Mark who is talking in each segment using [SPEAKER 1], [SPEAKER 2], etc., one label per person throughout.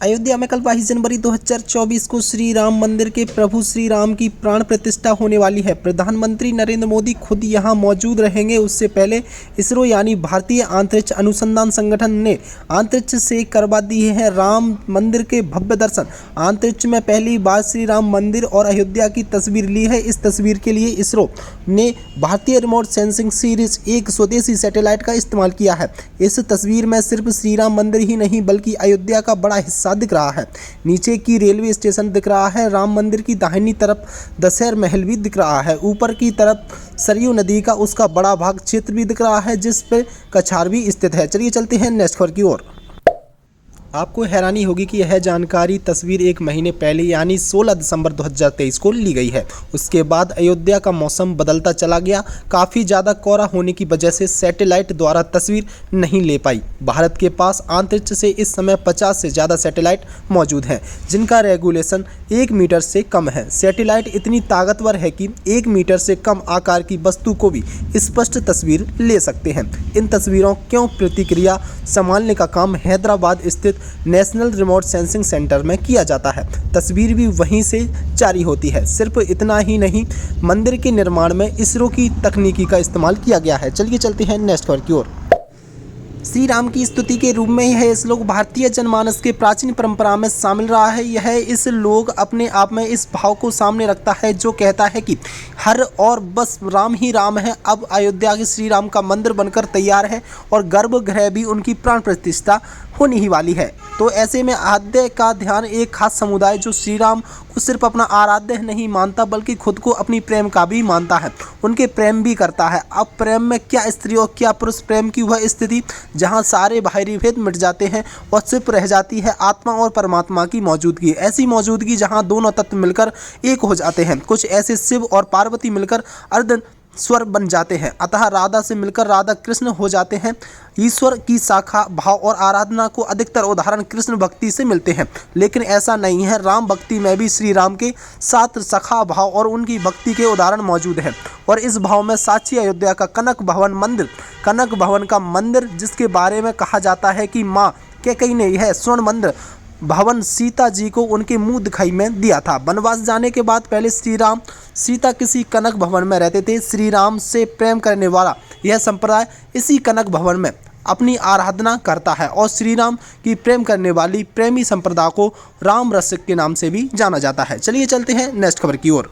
[SPEAKER 1] अयोध्या में कल 22 जनवरी 2024 को श्री राम मंदिर के प्रभु श्री राम की प्राण प्रतिष्ठा होने वाली है। प्रधानमंत्री नरेंद्र मोदी खुद यहां मौजूद रहेंगे। उससे पहले इसरो यानी भारतीय अंतरिक्ष अनुसंधान संगठन ने अंतरिक्ष से करवा दिए हैं राम मंदिर के भव्य दर्शन। अंतरिक्ष में पहली बार श्री राम मंदिर और अयोध्या की तस्वीर ली है। इस तस्वीर के लिए इसरो ने भारतीय रिमोट सेंसिंग सीरीज एक स्वदेशी सैटेलाइट का इस्तेमाल किया है। इस तस्वीर में सिर्फ श्री राम मंदिर ही नहीं बल्कि अयोध्या का बड़ा हिस्सा दिख रहा है। नीचे की रेलवे स्टेशन दिख रहा है। राम मंदिर की दाहिनी तरफ दशहर महल भी दिख रहा है। ऊपर की तरफ सरयू नदी का उसका बड़ा भाग क्षेत्र भी दिख रहा है जिस पर कछार भी स्थित है। चलिए चलते हैं नेक्स्ट खबर की ओर। आपको हैरानी होगी कि यह जानकारी तस्वीर एक महीने पहले यानी 16 दिसंबर 2023 को ली गई है। उसके बाद अयोध्या का मौसम बदलता चला गया। काफ़ी ज़्यादा कोहरा होने की वजह से सैटेलाइट द्वारा तस्वीर नहीं ले पाई। भारत के पास अंतरिक्ष से इस समय 50 से ज़्यादा सैटेलाइट मौजूद हैं जिनका रेगुलेशन 1 मीटर से कम है। सैटेलाइट इतनी ताकतवर है कि 1 मीटर से कम आकार की वस्तु को भी स्पष्ट तस्वीर ले सकते हैं। इन तस्वीरों क्यों प्रतिक्रिया संभालने का काम हैदराबाद स्थित नेशनल रिमोट सेंसिंग सेंटर में किया जाता है। तस्वीर भी वहीं से जारी होती है। सिर्फ इतना ही नहीं, मंदिर के निर्माण में इसरो की तकनीकी का इस्तेमाल किया गया है। चलिए चलते हैं नेक्स्ट खबर की ओर। श्री राम की स्तुति के रूप में यह श्लोक भारतीय जनमानस के प्राचीन परंपरा में शामिल रहा है। यह इस लोग अपने आप में इस भाव को सामने रखता है जो कहता है कि हर और बस राम ही राम है। अब अयोध्या के श्री राम का मंदिर बनकर तैयार है और गर्भगृह भी उनकी प्राण प्रतिष्ठा होने ही वाली है। तो ऐसे में आराध्य का ध्यान एक खास समुदाय जो श्री राम को सिर्फ अपना आराध्य नहीं मानता बल्कि खुद को अपनी प्रेम का भी मानता है, उनके प्रेम भी करता है। अब प्रेम में क्या स्त्री और क्या पुरुष प्रेम की वह स्थिति जहां सारे बाहरी भेद मिट जाते हैं और सिर्फ रह जाती है आत्मा और परमात्मा की मौजूदगी। ऐसी मौजूदगी जहां दोनों तत्व मिलकर एक हो जाते हैं। कुछ ऐसे शिव और पार्वती मिलकर अर्ध स्वर बन जाते हैं। अतः राधा से मिलकर राधा कृष्ण हो जाते हैं। ईश्वर की शाखा भाव और आराधना को अधिकतर उदाहरण कृष्ण भक्ति से मिलते हैं, लेकिन ऐसा नहीं है। राम भक्ति में भी श्री राम के साथ सखा भाव और उनकी भक्ति के उदाहरण मौजूद हैं। और इस भाव में साक्षी अयोध्या का कनक भवन मंदिर, कनक भवन का मंदिर जिसके बारे में कहा जाता है कि माँ कैकेयी ने यह स्वर्ण मंदिर भवन सीता जी को उनके मुंह दिखाई में दिया था। वनवास जाने के बाद पहले श्री राम सीता किसी कनक भवन में रहते थे। श्री राम से प्रेम करने वाला यह संप्रदाय इसी कनक भवन में अपनी आराधना करता है और श्री राम की प्रेम करने वाली प्रेमी संप्रदाय को राम रसिक के नाम से भी जाना जाता है। चलिए चलते हैं नेक्स्ट खबर की ओर।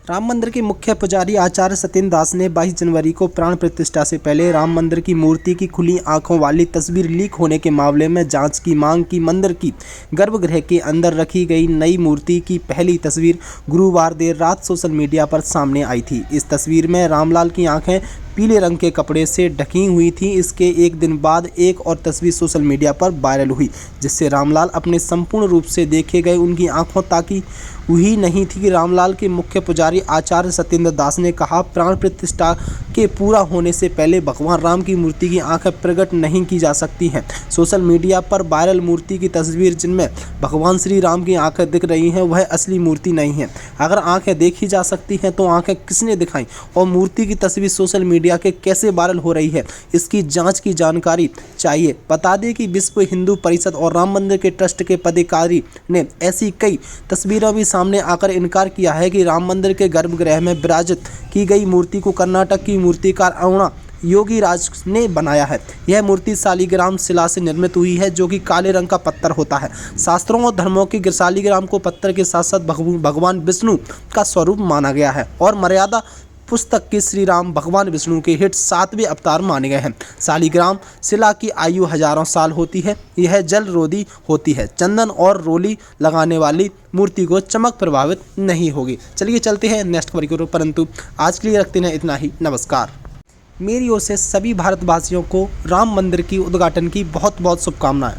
[SPEAKER 1] राम मंदिर के मुख्य पुजारी आचार्य सत्येंद्र दास ने 22 जनवरी को प्राण प्रतिष्ठा से पहले राम मंदिर की मूर्ति की खुली आंखों वाली तस्वीर लीक होने के मामले में जांच की मांग की। मंदिर की गर्भगृह के अंदर रखी गई नई मूर्ति की पहली तस्वीर गुरुवार देर रात सोशल मीडिया पर सामने आई थी। इस तस्वीर में रामलाल की आंखें पीले रंग के कपड़े से ढकी हुई थी। इसके एक दिन बाद एक और तस्वीर सोशल मीडिया पर वायरल हुई जिससे रामलाल अपने संपूर्ण रूप से देखे गए। उनकी आंखों ताकि हुई नहीं थी। रामलाल के मुख्य पुजारी आचार्य सत्येंद्र दास ने कहा, प्राण प्रतिष्ठा के पूरा होने से पहले भगवान राम की मूर्ति की आंखें प्रकट नहीं की जा सकती हैं। सोशल मीडिया पर वायरल मूर्ति की तस्वीर जिनमें भगवान श्री राम की आंखें दिख रही हैं वह असली मूर्ति नहीं है। अगर आंखें देखी जा सकती हैं तो आंखें किसने दिखाई और मूर्ति की तस्वीर सोशल मीडिया के कैसे वायरल हो रही है, इसकी जांच की जानकारी चाहिए। बता दें कि विश्व हिंदू परिषद और राम मंदिर के ट्रस्ट के पदाधिकारी ने ऐसी कई तस्वीरें भी सामने आकर इनकार किया है कि राम मंदिर के गर्भगृह में विराजित की गई मूर्ति को कर्नाटक की मूर्तिकार अरुणा योगी राज ने बनाया है। यह मूर्ति शालिग्राम शिला से निर्मित हुई है जो कि काले रंग का पत्थर होता है। शास्त्रों और धर्मों के शालिग्राम को पत्थर के साथ साथ भगवान विष्णु का स्वरूप माना गया है और मर्यादा पुस्तक के श्री राम भगवान विष्णु के हिट 7वें अवतार माने गए हैं। शालिग्राम शिला की आयु हजारों साल होती है। यह जल रोधी होती है। चंदन और रोली लगाने वाली मूर्ति को चमक प्रभावित नहीं होगी। चलिए चलते हैं नेक्स्ट खबर की ओर, परंतु आज के लिए रखते हैं इतना ही। नमस्कार। मेरी ओर से सभी भारतवासियों को राम मंदिर की उद्घाटन की बहुत बहुत शुभकामनाएं।